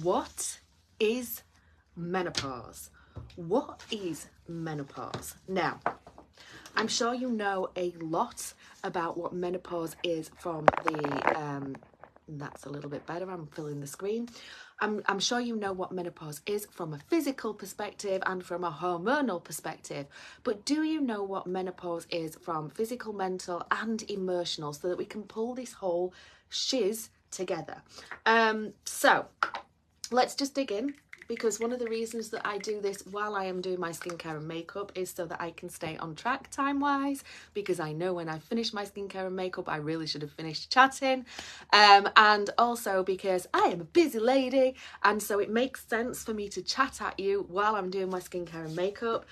What is menopause? What is menopause? Now, I'm sure you know a lot about what menopause is from the, that's a little bit better, I'm filling the screen. I'm sure you know what menopause is from a physical perspective and from a hormonal perspective, but do you know what menopause is from physical, mental and emotional, so that we can pull this whole shiz together? So let's just dig in, because one of the reasons that I do this while I am doing my skincare and makeup is so that I can stay on track time-wise, because I know when I finish my skincare and makeup I really should have finished chatting, and also because I am a busy lady, and so it makes sense for me to chat at you while I'm doing my skincare and makeup.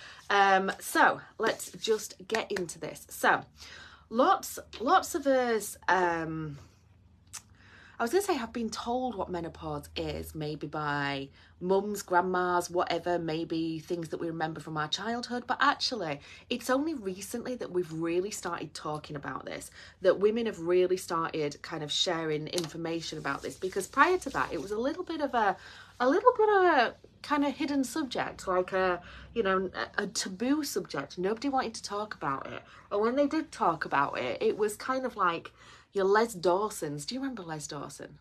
So let's just get into this. So lots of us, I was going to say, have been told what menopause is, maybe by mums, grandmas, whatever, maybe things that we remember from our childhood. But actually, it's only recently that we've really started talking about this, that women have really started kind of sharing information about this. Because prior to that, it was a little bit of a kind of hidden subject, like a taboo subject. Nobody wanted to talk about it. And when they did talk about it, it was kind of like your Les Dawsons. Do you remember Les Dawson?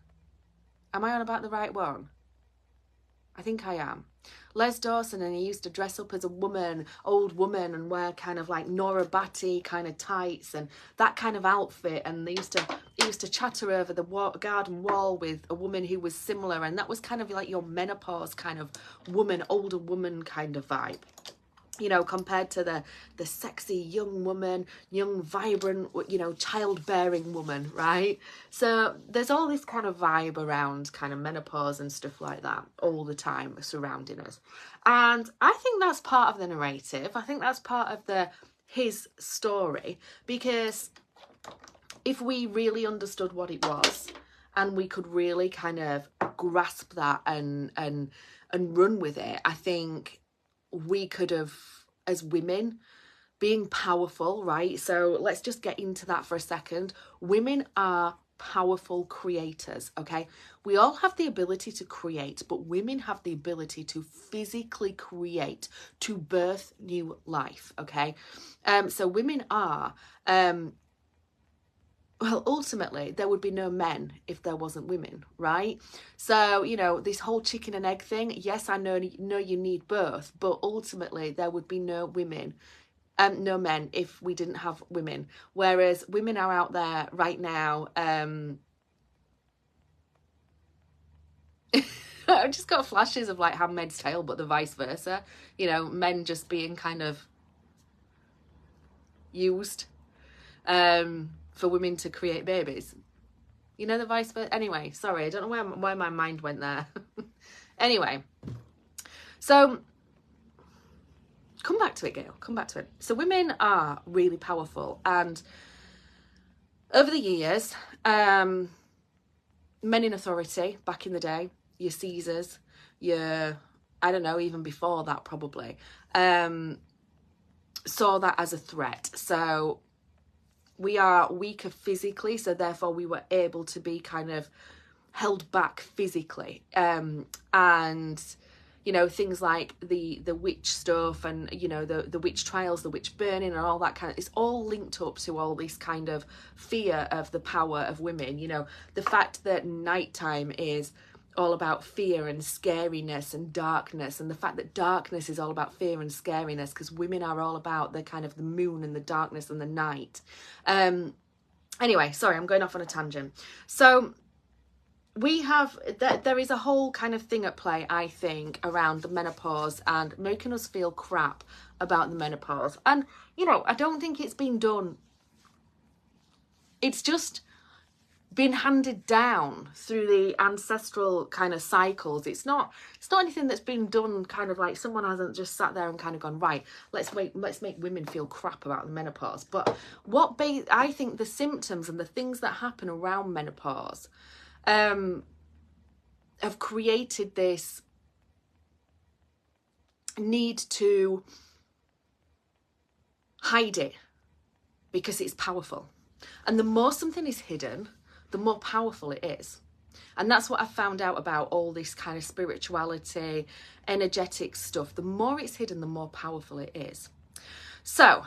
Am I on about the right one? I think I am. Les Dawson, and he used to dress up as a woman, old woman, and wear kind of like Nora Batty kind of tights and that kind of outfit. And he used to chatter over the garden wall with a woman who was similar, and that was kind of like your menopause kind of woman, older woman kind of vibe. You know, compared to the sexy young woman, young, vibrant, childbearing woman, right? So there's all this kind of vibe around kind of menopause and stuff like that all the time surrounding us. And I think that's part of the narrative. I think that's part of his story, because if we really understood what it was and we could really kind of grasp that and run with it, I think we could have, as women, being powerful, right? So let's just get into that for a second. Women are powerful creators, okay? We all have the ability to create, but women have the ability to physically create, to birth new life, okay? So women are, well, ultimately, there would be no men if there wasn't women, right? So, this whole chicken and egg thing, yes, I know you need both, but ultimately there would be no women, no men if we didn't have women. Whereas women are out there right now, I've just got flashes of like Handmaid's Tale, but the vice versa. Men just being kind of used, for women to create babies. The vice versa. Anyway, sorry, I don't know where my mind went there. Anyway, so come back to it, Gail. Come back to it. So women are really powerful, and over the years, men in authority back in the day, your Caesars, I don't know, even before that probably, saw that as a threat. So we are weaker physically, so therefore we were able to be kind of held back physically. And things like the witch stuff and, the witch trials, the witch burning and all that kind of, it's all linked up to all this kind of fear of the power of women. The fact that nighttime is all about fear and scariness and darkness, and the fact that darkness is all about fear and scariness, because women are all about the kind of the moon and the darkness and the night. Anyway, sorry, I'm going off on a tangent. So we have, there is a whole kind of thing at play, I think, around the menopause and making us feel crap about the menopause. And, I don't think it's been done. It's just been handed down through the ancestral kind of cycles. It's not anything that's been done kind of like someone hasn't just sat there and kind of gone, right, let's make women feel crap about the menopause. But I think the symptoms and the things that happen around menopause have created this need to hide it because it's powerful. And the more something is hidden, the more powerful it is. And that's what I found out about all this kind of spirituality, energetic stuff. The more it's hidden, the more powerful it is. So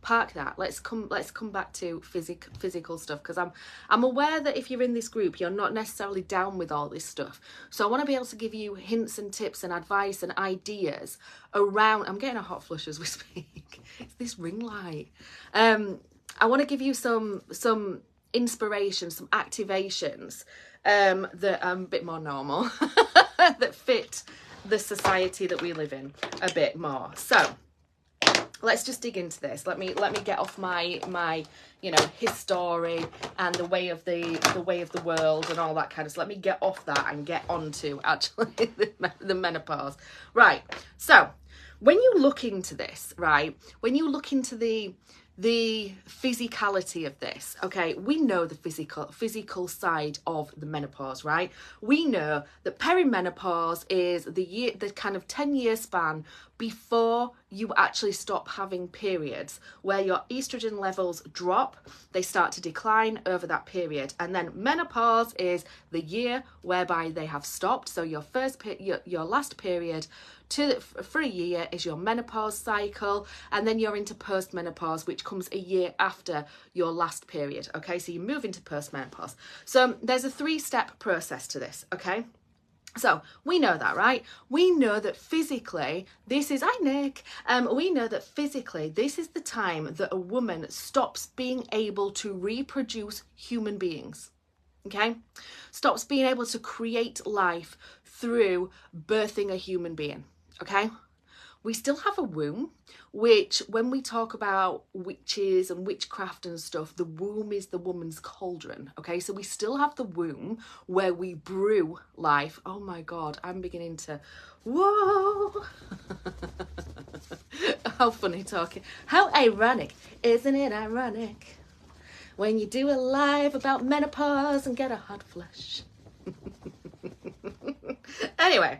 park that. Let's come back to physical stuff, because I'm aware that if you're in this group, you're not necessarily down with all this stuff. So I want to be able to give you hints and tips and advice and ideas around. I'm getting a hot flush as we speak. It's this ring light. I want to give you some inspiration, some activations that are a bit more normal, that fit the society that we live in a bit more. So let's just dig into this. Let me get off my history and the way of the world and all that kind of stuff. Let me get off that and get onto actually the menopause. Right. So when you look into this, right, when you look into the physicality of this, okay, we know the physical side of the menopause, right? We know that perimenopause is the kind of 10-year span before you actually stop having periods, where your estrogen levels drop, they start to decline over that period. And then menopause is the year whereby they have stopped. So your last period for a year is your menopause cycle, and then you're into postmenopause, which comes a year after your last period. Okay, so you move into postmenopause. So there's a 3-step process to this. Okay, so we know that, right? We know that physically this is, hi Nick, we know that physically this is the time that a woman stops being able to reproduce human beings. Okay, stops being able to create life through birthing a human being. Okay, we still have a womb, which when we talk about witches and witchcraft and stuff, the womb is the woman's cauldron. Okay, so we still have the womb where we brew life. Oh my God, I'm beginning to, whoa. How funny talking. How ironic. Isn't it ironic when you do a live about menopause and get a hot flush? Anyway.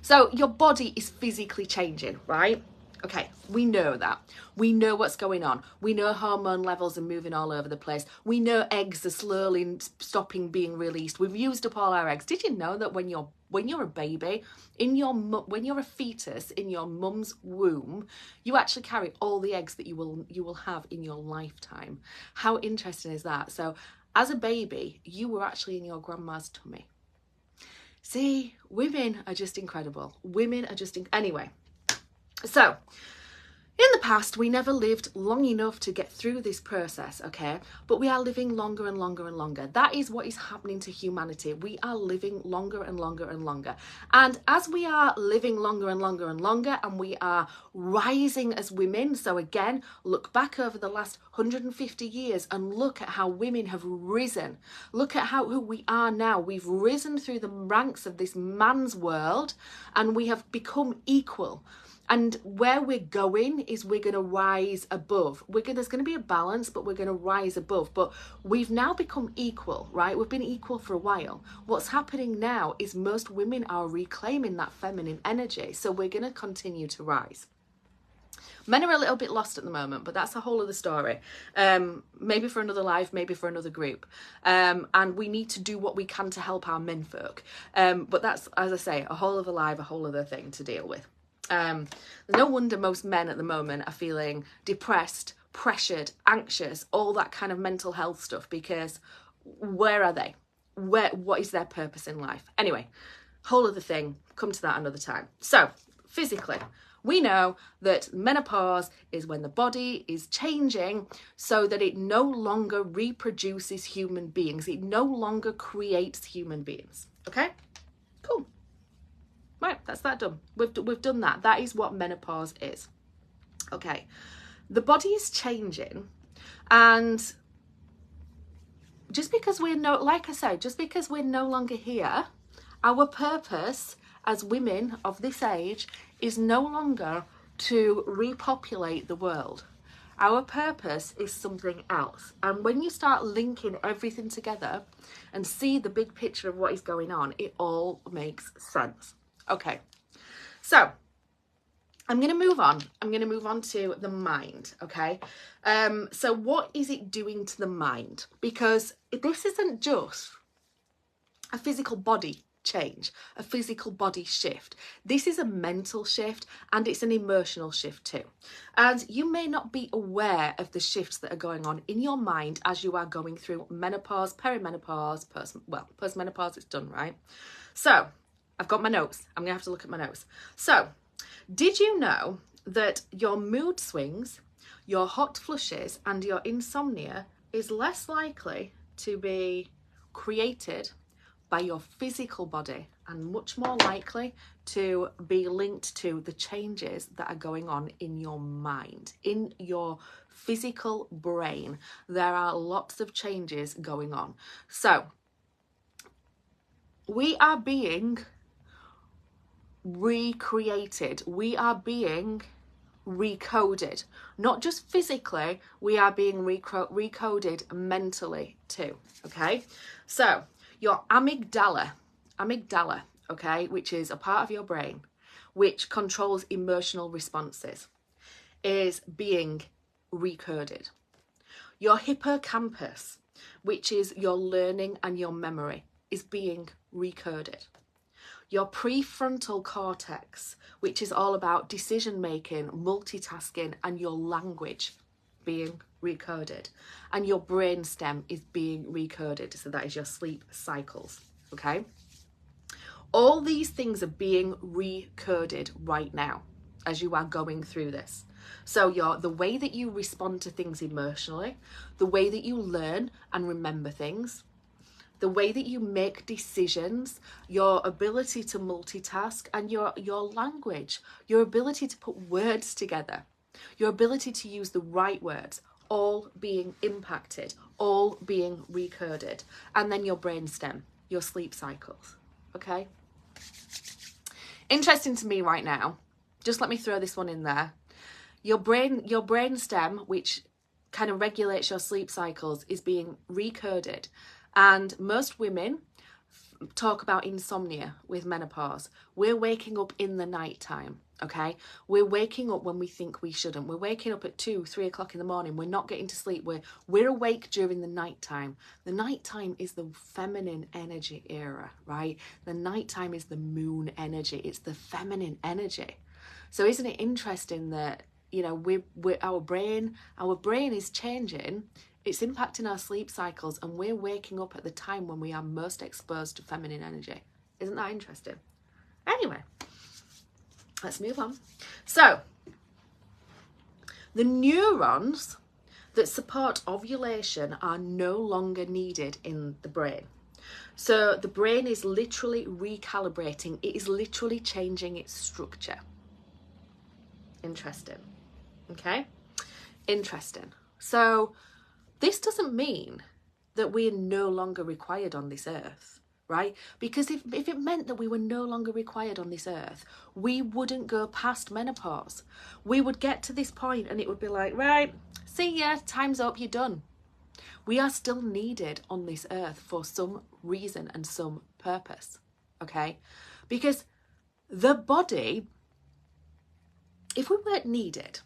So your body is physically changing, right? Okay, we know that. We know what's going on. We know hormone levels are moving all over the place. We know eggs are slowly stopping being released. We've used up all our eggs. Did you know that when you're a baby, when you're a fetus in your mum's womb, you actually carry all the eggs that you will have in your lifetime? How interesting is that? So as a baby, you were actually in your grandma's tummy. See, women are just incredible. Women are just, anyway. So, in the past, we never lived long enough to get through this process, okay? But we are living longer and longer and longer. That is what is happening to humanity. We are living longer and longer and longer. And as we are living longer and longer and longer, and we are rising as women, so again, look back over the last 150 years and look at how women have risen. Look at who we are now. We've risen through the ranks of this man's world, and we have become equal. And where we're going is we're going to rise above. There's going to be a balance, but we're going to rise above. But we've now become equal, right? We've been equal for a while. What's happening now is most women are reclaiming that feminine energy. So we're going to continue to rise. Men are a little bit lost at the moment, but that's a whole other story. Maybe for another live, maybe for another group. And we need to do what we can to help our men folk. But that's, as I say, a whole other live, a whole other thing to deal with. No wonder most men at the moment are feeling depressed, pressured, anxious, all that kind of mental health stuff, because where are they? What is their purpose in life? Anyway, whole other thing, come to that another time. So physically, we know that menopause is when the body is changing so that it no longer reproduces human beings. It no longer creates human beings. Okay, cool. Right, that's that done. We've done that. That is what menopause is. Okay, the body is changing, and just because we're just because we're no longer here, our purpose as women of this age is no longer to repopulate the world. Our purpose is something else. And when you start linking everything together and see the big picture of what is going on, it all makes sense. Okay, so I'm going to move on. I'm going to move on to the mind, okay? So what is it doing to the mind? Because this isn't just a physical body change, a physical body shift. This is a mental shift, and it's an emotional shift too. And you may not be aware of the shifts that are going on in your mind as you are going through menopause, perimenopause, postmenopause, it's done, right? So I've got my notes. I'm going to have to look at my notes. So did you know that your mood swings, your hot flushes, and your insomnia is less likely to be created by your physical body and much more likely to be linked to the changes that are going on in your mind, in your physical brain? There are lots of changes going on. So we are being recreated. We are being recoded. Not just physically, we are being recoded mentally too, okay? So your amygdala, okay, which is a part of your brain which controls emotional responses, is being recoded. Your hippocampus, which is your learning and your memory, is being recoded. Your prefrontal cortex, which is all about decision making, multitasking, and your language, being recoded. And your brainstem is being recoded. So that is your sleep cycles, okay? All these things are being recoded right now as you are going through this. So the way that you respond to things emotionally, the way that you learn and remember things, the way that you make decisions, your ability to multitask, and your language, your ability to put words together, your ability to use the right words, all being impacted, all being recoded. And then your brainstem, your sleep cycles, okay? Interesting to me right now, just let me throw this one in there. Your brainstem, which kind of regulates your sleep cycles, is being recoded. And most women talk about insomnia with menopause. We're waking up in the night time, okay? We're waking up when we think we shouldn't. We're waking up at 2, 3 o'clock in the morning. We're not getting to sleep. We're awake during the nighttime. The nighttime is the feminine energy era, right? The nighttime is the moon energy. It's the feminine energy. So isn't it interesting that, you know, our brain is changing. It's impacting our sleep cycles, and we're waking up at the time when we are most exposed to feminine energy. Isn't that interesting? Anyway, let's move on. So, the neurons that support ovulation are no longer needed in the brain. So, the brain is literally recalibrating. It is literally changing its structure. Interesting. Okay? Interesting. So, this doesn't mean that we are no longer required on this earth, right? Because if it meant that we were no longer required on this earth, we wouldn't go past menopause. We would get to this point and it would be like, right, see ya, time's up, you're done. We are still needed on this earth for some reason and some purpose, okay? Because the body, if we weren't needed,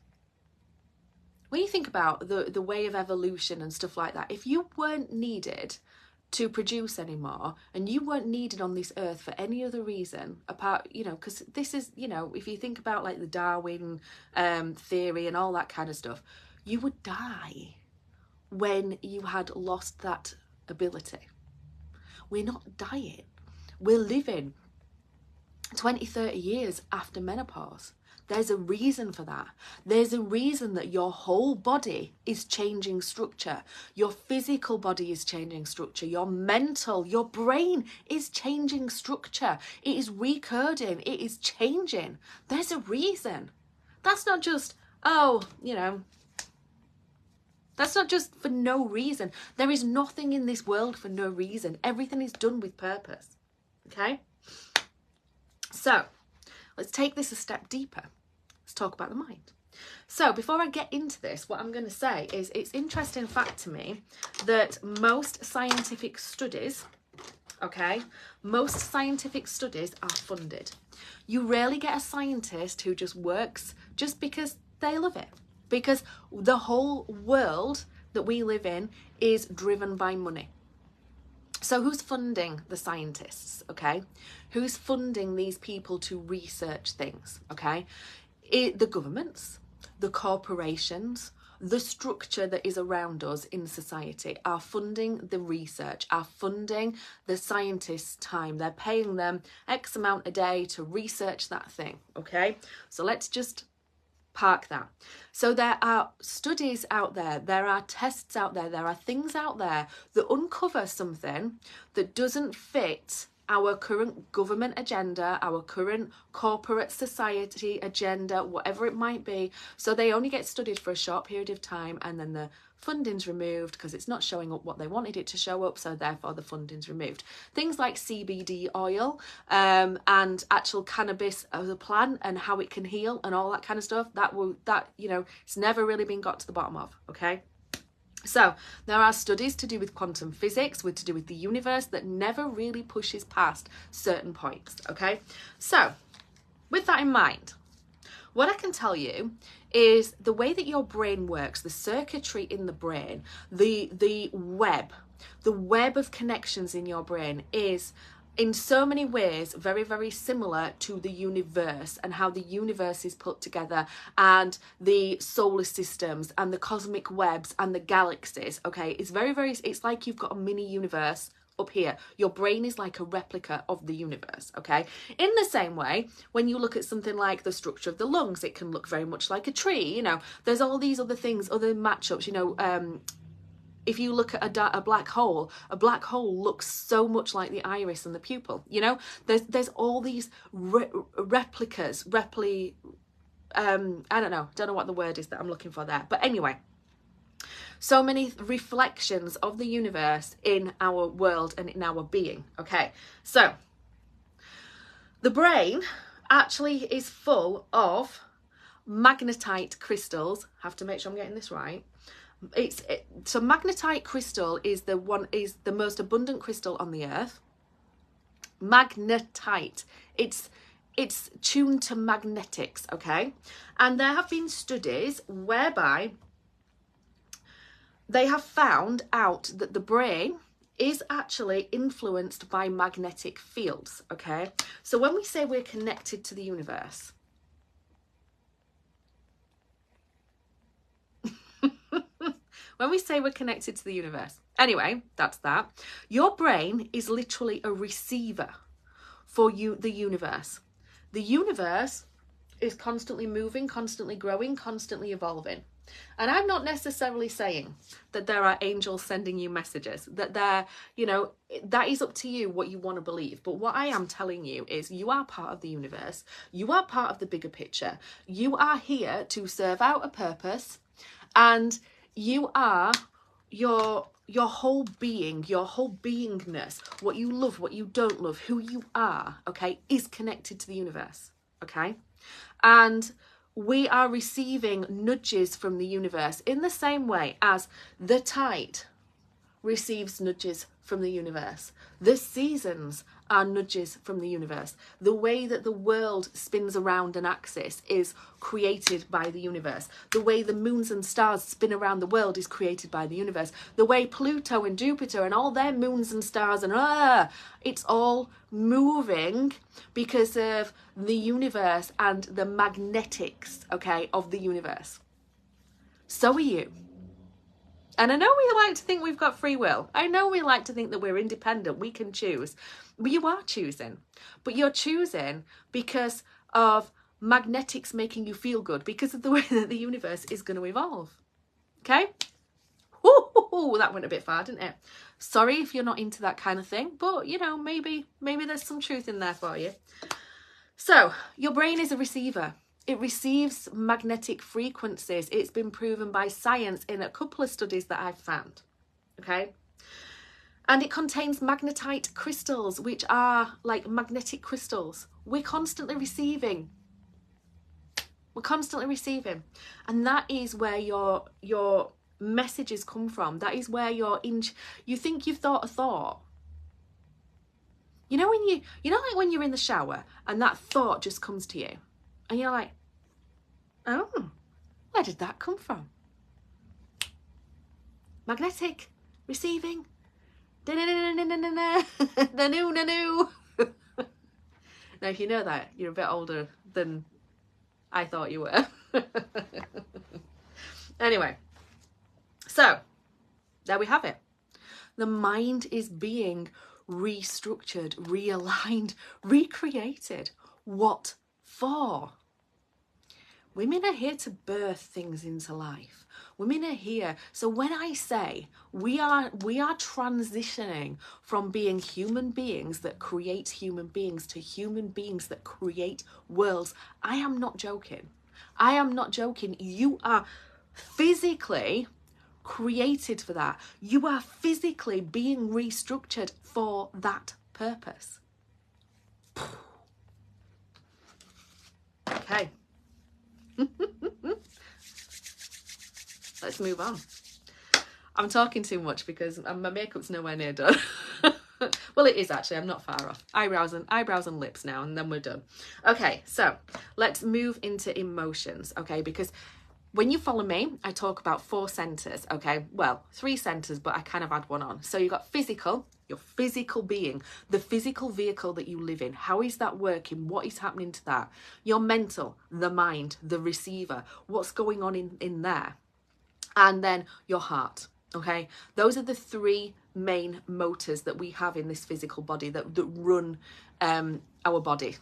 when you think about the way of evolution and stuff like that, if you weren't needed to produce anymore, and you weren't needed on this earth for any other reason apart, you know, because this is, you know, if you think about like the Darwin theory and all that kind of stuff, you would die when you had lost that ability. We're not dying. We're living 20, 30 years after menopause. There's a reason for that. There's a reason that your whole body is changing structure. Your physical body is changing structure. Your mental, your brain is changing structure. It is recoding. It is changing. There's a reason. That's not just, oh, you know, that's not just for no reason. There is nothing in this world for no reason. Everything is done with purpose. Okay? So, let's take this a step deeper. Let's talk about the mind. So before I get into this, what I'm going to say is it's interesting fact to me that most scientific studies okay? Most scientific studies are funded. You rarely get a scientist who just works just because they love it. Because the whole world that we live in is driven by money. So who's funding the scientists, okay? Who's funding these people to research things, okay? The governments, the corporations, the structure that is around us in society are funding the research, are funding the scientists' time. They're paying them X amount a day to research that thing, okay? So let's just park that. So there are studies out there are tests out there are things out there that uncover something that doesn't fit our current government agenda, our current corporate society agenda, whatever it might be. So they only get studied for a short period of time, and then the funding's removed because it's not showing up what they wanted it to show up, so therefore the funding's removed. Things like CBD oil and actual cannabis as a plant and how it can heal and all that kind of stuff, that it's never really been got to the bottom of, okay? So there are studies to do with quantum physics, to do with the universe, that never really pushes past certain points, okay? So with that in mind, what I can tell you is the way that your brain works, the circuitry in the brain, the web of connections in your brain is in so many ways very, very similar to the universe and how the universe is put together, and the solar systems and the cosmic webs and the galaxies, okay? It's it's like you've got a mini universe up here. Your brain is like a replica of the universe, okay? In the same way, when you look at something like the structure of the lungs, it can look very much like a tree, there's all these other things, other matchups, if you look at a black hole looks so much like the iris and the pupil, there's all these replicas, I don't know what the word is that I'm looking for there, but anyway, so many reflections of the universe in our world and in our being, okay? So the brain actually is full of magnetite crystals. Have to make sure I'm getting this right. So magnetite crystal is the most abundant crystal on the earth. Magnetite, it's tuned to magnetics, okay? And there have been studies whereby they have found out that the brain is actually influenced by magnetic fields, okay? So when we say we're connected to the universe, anyway, that's that. Your brain is literally a receiver for the universe. The universe is constantly moving, constantly growing, constantly evolving. And I'm not necessarily saying that there are angels sending you messages, that that is up to you what you want to believe. But what I am telling you is you are part of the universe. You are part of the bigger picture. You are here to serve out a purpose, and you are your whole being, your whole beingness, what you love, what you don't love, who you are, okay, is connected to the universe, okay? And we are receiving nudges from the universe in the same way as the tide receives nudges from the universe. The seasons are nudges from the universe. The way that the world spins around an axis is created by the universe. The way the moons and stars spin around the world is created by the universe. The way Pluto and Jupiter and all their moons and stars and it's all moving because of the universe and the magnetics, okay, of the universe. So are you. And I know we like to think we've got free will. I know we like to think that we're independent, we can choose. But you are choosing. But you're choosing because of magnetics making you feel good, because of the way that the universe is going to evolve. Okay? Ooh, that went a bit far, didn't it? Sorry if you're not into that kind of thing, but maybe there's some truth in there for you. So, your brain is a receiver. It receives magnetic frequencies. It's been proven by science in a couple of studies that I've found, okay? And it contains magnetite crystals, which are like magnetic crystals. We're constantly receiving. And that is where your messages come from. That is where you think you've thought a thought. You know like when you're in the shower and that thought just comes to you and you're like, oh, where did that come from? Magnetic, receiving, the new. Now, if you know that, you're a bit older than I thought you were. Anyway, so there we have it. The mind is being restructured, realigned, recreated. What for? Women are here to birth things into life. Women are here. So when I say we are transitioning from being human beings that create human beings to human beings that create worlds, I am not joking. I am not joking. You are physically created for that. You are physically being restructured for that purpose. Okay. Let's move on. I'm talking too much because my makeup's nowhere near done. Well, it is actually. I'm not far off. Eyebrows and lips now, and then we're done. Okay, so let's move into emotions, okay? Because when you follow me, I talk about 4 centers, okay? Well, 3 centers, but I kind of add one on. So you've got physical, your physical being, the physical vehicle that you live in. How is that working? What is happening to that? Your mental, the mind, the receiver. What's going on in there? And then your heart, okay? Those are the 3 main motors that we have in this physical body that run our body,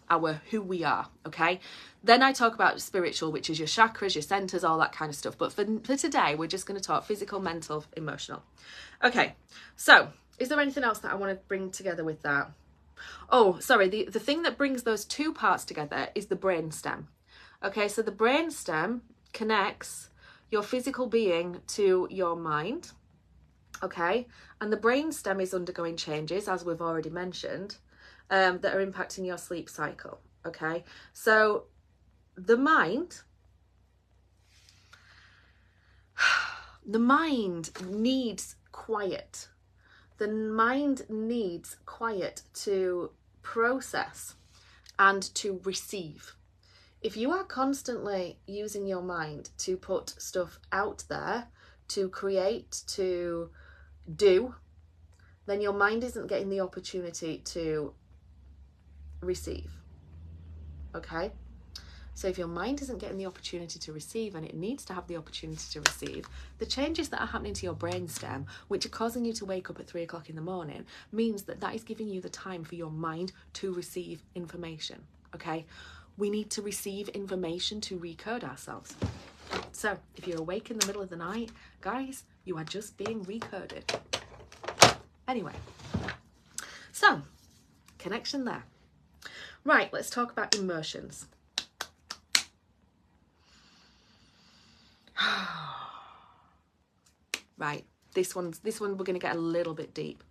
who we are, okay? Then I talk about spiritual, which is your chakras, your centers, all that kind of stuff. But for today, we're just going to talk physical, mental, emotional. Okay, so is there anything else that I want to bring together with that? Oh, sorry, the thing that brings those 2 parts together is the brain stem. Okay, so the brain stem connects your physical being to your mind, okay? And the brain stem is undergoing changes, as we've already mentioned, that are impacting your sleep cycle, okay? So the mind needs quiet. The mind needs quiet to process and to receive. If you are constantly using your mind to put stuff out there, to create, to do, then your mind isn't getting the opportunity to receive, okay? So if your mind isn't getting the opportunity to receive, and it needs to have the opportunity to receive, the changes that are happening to your brainstem, which are causing you to wake up at 3 o'clock in the morning, means that is giving you the time for your mind to receive information, okay? We need to receive information to recode ourselves. So if you're awake in the middle of the night, guys, you are just being recoded. Anyway, so connection there. Right, let's talk about emotions. Right, this one we're going to get a little bit deep.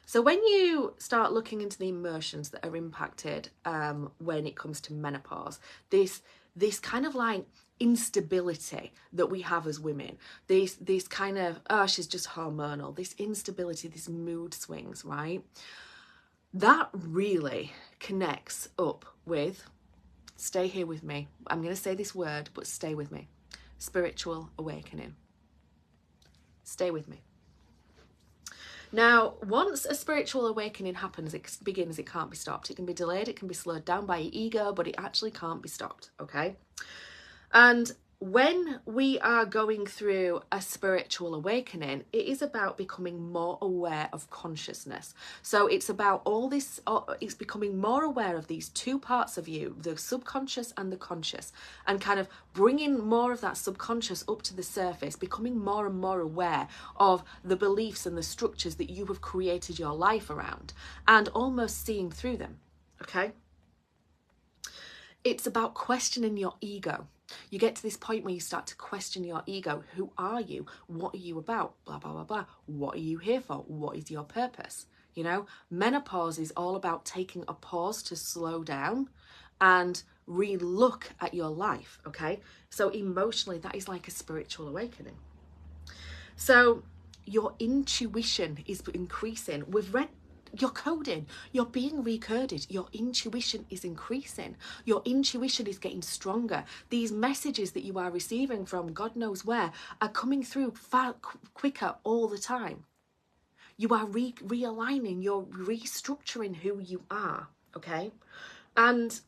So when you start looking into the emotions that are impacted when it comes to menopause, this kind of like instability that we have as women, this kind of, oh, she's just hormonal, this instability, this mood swings, right? That really connects up with, stay here with me, I'm going to say this word, but stay with me, spiritual awakening. Stay with me. Now, once a spiritual awakening happens, it begins, it can't be stopped. It can be delayed, it can be slowed down by your ego, but it actually can't be stopped, okay? And when we are going through a spiritual awakening, it is about becoming more aware of consciousness. So it's about all this, it's becoming more aware of these 2 parts of you, the subconscious and the conscious, and kind of bringing more of that subconscious up to the surface, becoming more and more aware of the beliefs and the structures that you have created your life around, and almost seeing through them, okay? It's about questioning your ego. You get to this point where you start to question your ego. Who are you? What are you about? Blah, blah, blah, blah. What are you here for? What is your purpose? You know, menopause is all about taking a pause to slow down and re-look at your life, okay? So emotionally, that is like a spiritual awakening. So your intuition is increasing. We've read You're coding, you're being recoded, your intuition is increasing, your intuition is getting stronger. These messages that you are receiving from God knows where are coming through far quicker all the time. You are realigning, you're restructuring who you are, okay? And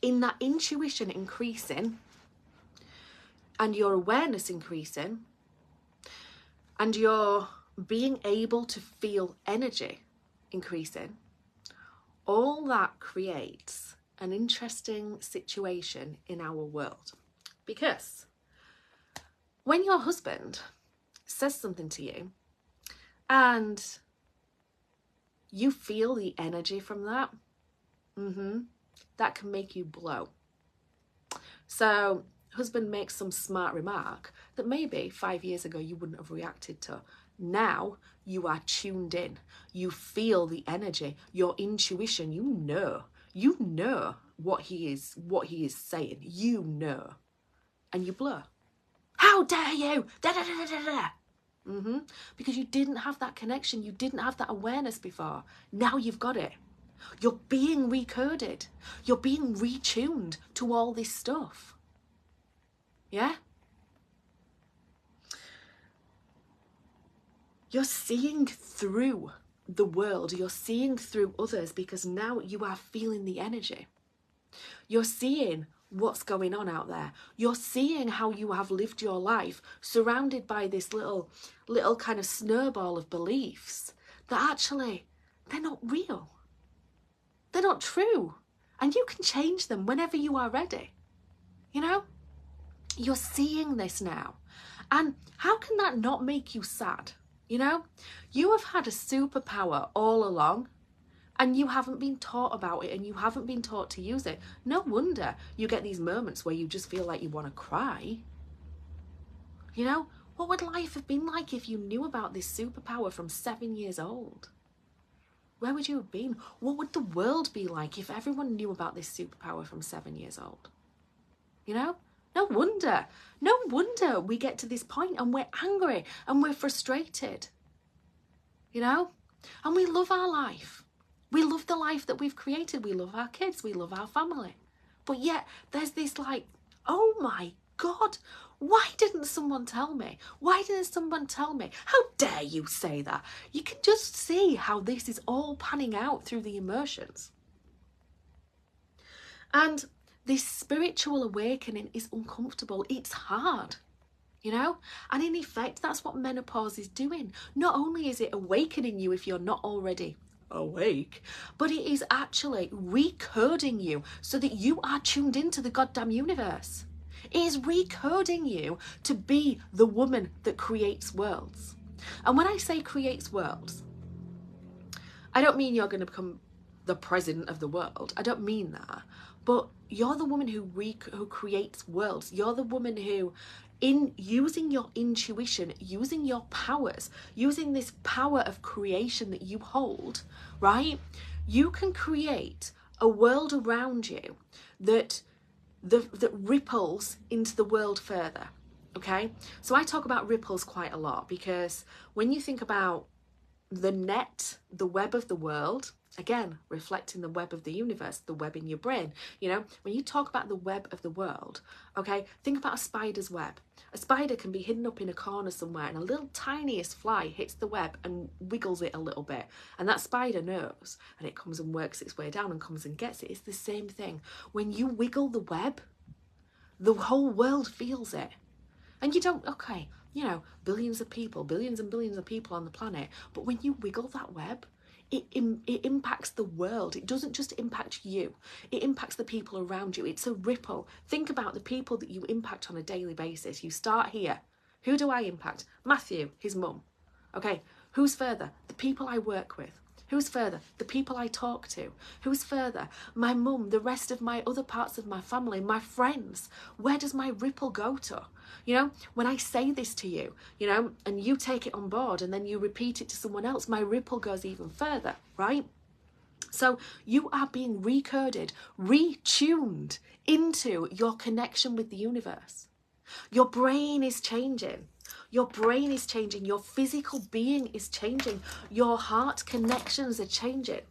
in that intuition increasing and your awareness increasing and your being able to feel energy increasing, all that creates an interesting situation in our world. Because when your husband says something to you and you feel the energy from that, that can make you blow. So husband makes some smart remark that maybe 5 years ago you wouldn't have reacted to. Now you are tuned in. You feel the energy, your intuition. You know what he is saying. You know, and you blur. How dare you? Da, da, da, da, da. Because you didn't have that connection. You didn't have that awareness before. Now you've got it. You're being recoded. You're being retuned to all this stuff. Yeah? You're seeing through the world. You're seeing through others because now you are feeling the energy. You're seeing what's going on out there. You're seeing how you have lived your life surrounded by this little kind of snowball of beliefs that actually they're not real. They're not true. And you can change them whenever you are ready. You know? You're seeing this now. And how can that not make you sad? You know? You have had a superpower all along and you haven't been taught about it and you haven't been taught to use it. No wonder you get these moments where you just feel like you want to cry. You know? What would life have been like if you knew about this superpower from 7 years old? Where would you have been? What would the world be like if everyone knew about this superpower from 7 years old? You know? No wonder we get to this point and we're angry and we're frustrated. You know? And we love our life. We love the life that we've created. We love our kids. We love our family. But yet there's this like, oh my God, why didn't someone tell me? Why didn't someone tell me? How dare you say that? You can just see how this is all panning out through the emotions. And this spiritual awakening is uncomfortable. It's hard, you know? And in effect, that's what menopause is doing. Not only is it awakening you if you're not already awake, but it is actually recoding you so that you are tuned into the goddamn universe. It is recoding you to be the woman that creates worlds. And when I say creates worlds, I don't mean you're going to become the president of the world. I don't mean that. But you're the woman who creates worlds. You're the woman who, in using your intuition, using your powers, using this power of creation that you hold, right? You can create a world around you that ripples into the world further, okay? So I talk about ripples quite a lot because when you think about the net, the web of the world, again, reflecting the web of the universe, the web in your brain, you know, when you talk about the web of the world, okay, think about a spider's web. A spider can be hidden up in a corner somewhere and a little tiniest fly hits the web and wiggles it a little bit. And that spider knows and it comes and works its way down and comes and gets it. It's the same thing. When you wiggle the web, the whole world feels it. And you don't, okay, you know, billions and billions of people on the planet. But when you wiggle that web, it impacts the world. It doesn't just impact you. It impacts the people around you. It's a ripple. Think about the people that you impact on a daily basis. You start here. Who do I impact? Matthew, his mum. Okay, who's further? The people I work with. Who's further? The people I talk to. Who's further? My mum, the rest of my other parts of my family, my friends. Where does my ripple go to? You know, when I say this to you, you know, and you take it on board and then you repeat it to someone else, my ripple goes even further, right? So you are being recoded, retuned into your connection with the universe. Your brain is changing. Your brain is changing. Your physical being is changing. Your heart connections are changing.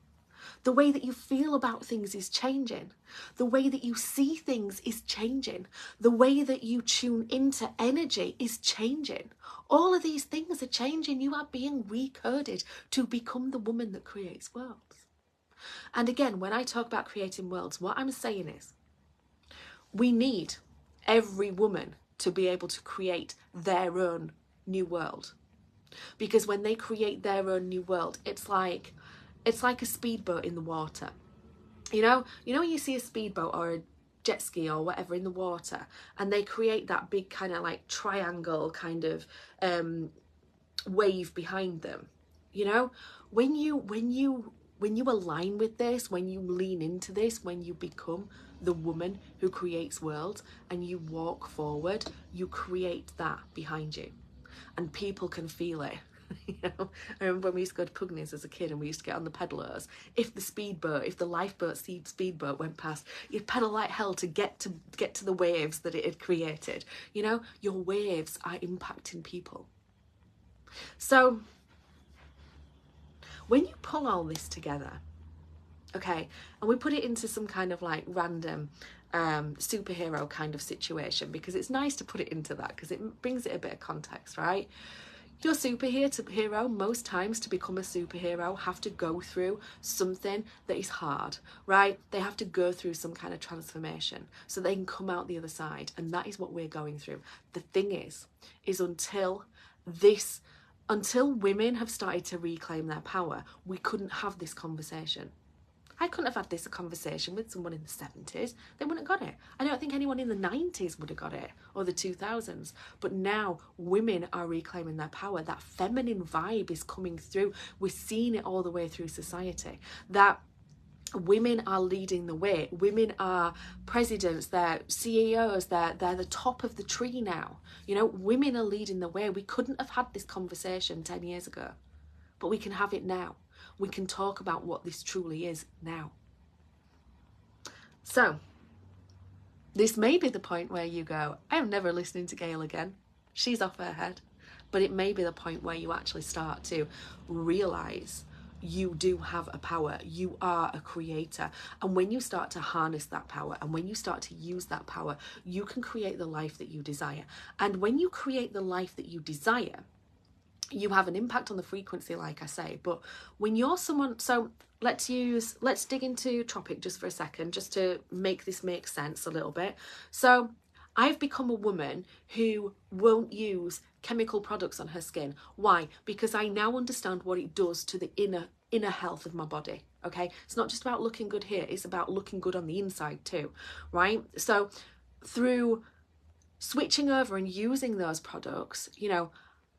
The way that you feel about things is changing. The way that you see things is changing. The way that you tune into energy is changing. All of these things are changing. You are being recoded to become the woman that creates worlds. And again, when I talk about creating worlds, what I'm saying is we need every woman to be able to create their own new world. Because when they create their own new world, it's like a speedboat in the water. You know when you see a speedboat or a jet ski or whatever in the water, and they create that big kind of like triangle kind of wave behind them. When you align with this, when you lean into this, when you become the woman who creates worlds and you walk forward, you create that behind you, and people can feel it. I remember when we used to go to Pugneys as a kid and we used to get on the pedalers. If the lifeboat speedboat went past, you'd pedal like hell to get to the waves that it had created. Your waves are impacting people. So when you pull all this together, okay, and we put it into some kind of like random superhero kind of situation, because it's nice to put it into that because it brings it a bit of context, right? Your superhero, most times to become a superhero, have to go through something that is hard, right? They have to go through some kind of transformation so they can come out the other side. And that is what we're going through. The thing is until women have started to reclaim their power, we couldn't have this conversation. I couldn't have had this conversation with someone in the 70s. They wouldn't have got it. I don't think anyone in the 90s would have got it, or the 2000s. But now women are reclaiming their power. That feminine vibe is coming through. We're seeing it all the way through society. That women are leading the way. Women are presidents, they're CEOs, they're the top of the tree now. Women are leading the way. We couldn't have had this conversation 10 years ago, but we can have it now. We can talk about what this truly is now. So, this may be the point where you go, I am never listening to Gail again. She's off her head. But it may be the point where you actually start to realise you do have a power. You are a creator. And when you start to harness that power, and when you start to use that power, you can create the life that you desire. And when you create the life that you desire, you have an impact on the frequency, like I say. But when you're someone, so let's dig into Tropic just for a second, just to make this make sense a little bit. So I've become a woman who won't use chemical products on her skin. Why? Because I now understand what it does to the inner health of my body. Okay, it's not just about looking good here, it's about looking good on the inside too, right? So through switching over and using those products,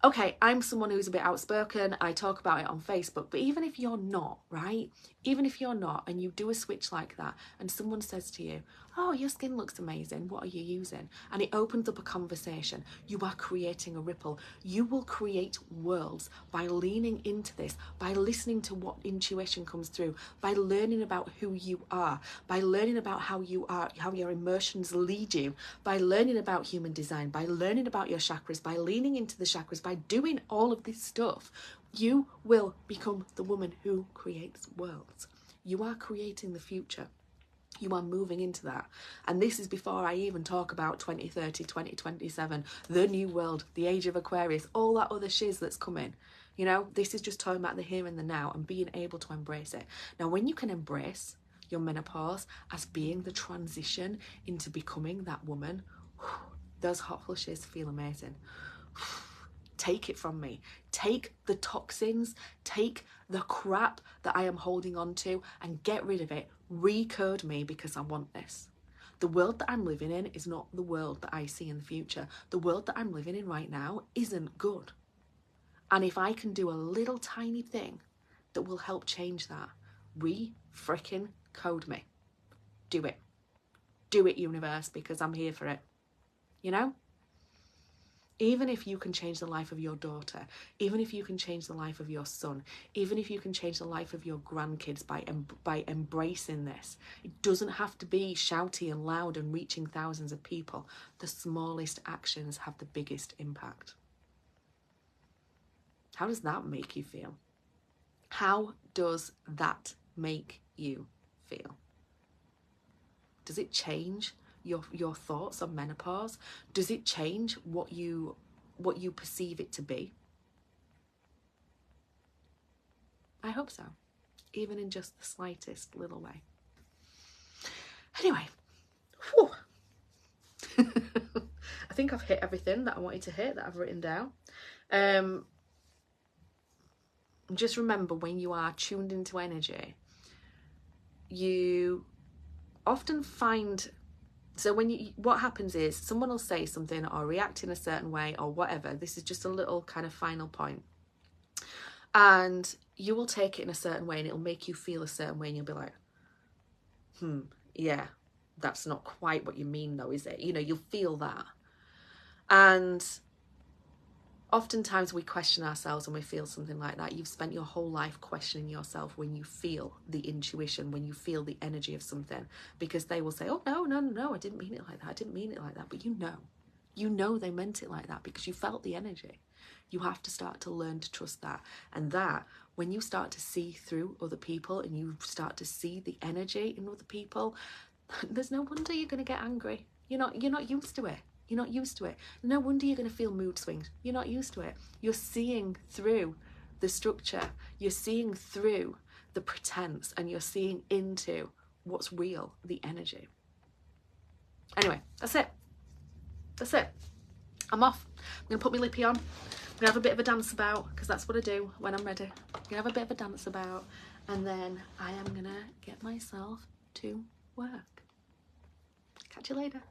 okay, I'm someone who's a bit outspoken, I talk about it on Facebook, but even if you're not, right? Even if you're not, and you do a switch like that, and someone says to you, oh, your skin looks amazing, what are you using? And it opens up a conversation. You are creating a ripple. You will create worlds by leaning into this, by listening to what intuition comes through, by learning about who you are, by learning about how you are, how your emotions lead you, by learning about human design, by learning about your chakras, by leaning into the chakras, by doing all of this stuff. You will become the woman who creates worlds. You are creating the future. You are moving into that. And this is before I even talk about 2030, 2027, the new world, the age of Aquarius, all that other shiz that's coming. This is just talking about the here and the now and being able to embrace it. Now, when you can embrace your menopause as being the transition into becoming that woman, those hot flushes feel amazing. Take it from me. Take the toxins, take the crap that I am holding on to and get rid of it. Recode me, because I want this. The world that I'm living in is not the world that I see in the future. The world that I'm living in right now isn't good. And if I can do a little tiny thing that will help change that, re-frickin' code me. Do it. Do it, universe, because I'm here for it. Even if you can change the life of your daughter, even if you can change the life of your son, even if you can change the life of your grandkids by embracing this, it doesn't have to be shouty and loud and reaching thousands of people. The smallest actions have the biggest impact. How does that make you feel? How does that make you feel? Does it change your thoughts on menopause? Does it change what you perceive it to be? I hope so, even in just the slightest little way. Anyway, whew. I think I've hit everything that I wanted to hit, that I've written down. Just remember, when you are tuned into energy, you often find, so what happens is someone will say something or react in a certain way or whatever. This is just a little kind of final point. And you will take it in a certain way and it'll make you feel a certain way and you'll be like, yeah, that's not quite what you mean though, is it? You know, you'll feel that. And oftentimes we question ourselves when we feel something like that. You've spent your whole life questioning yourself when you feel the intuition, when you feel the energy of something, because they will say, oh, no, I didn't mean it like that. I didn't mean it like that. But you know they meant it like that because you felt the energy. You have to start to learn to trust that. And that, when you start to see through other people and you start to see the energy in other people, there's no wonder you're going to get angry. You're not used to it. You're not used to it. No wonder you're going to feel mood swings. You're not used to it. You're seeing through the structure. You're seeing through the pretense, and you're seeing into what's real, the energy. Anyway, that's it. That's it. I'm off. I'm going to put my lippy on. I'm going to have a bit of a dance about, because that's what I do when I'm ready. I'm going to have a bit of a dance about, and then I am going to get myself to work. Catch you later.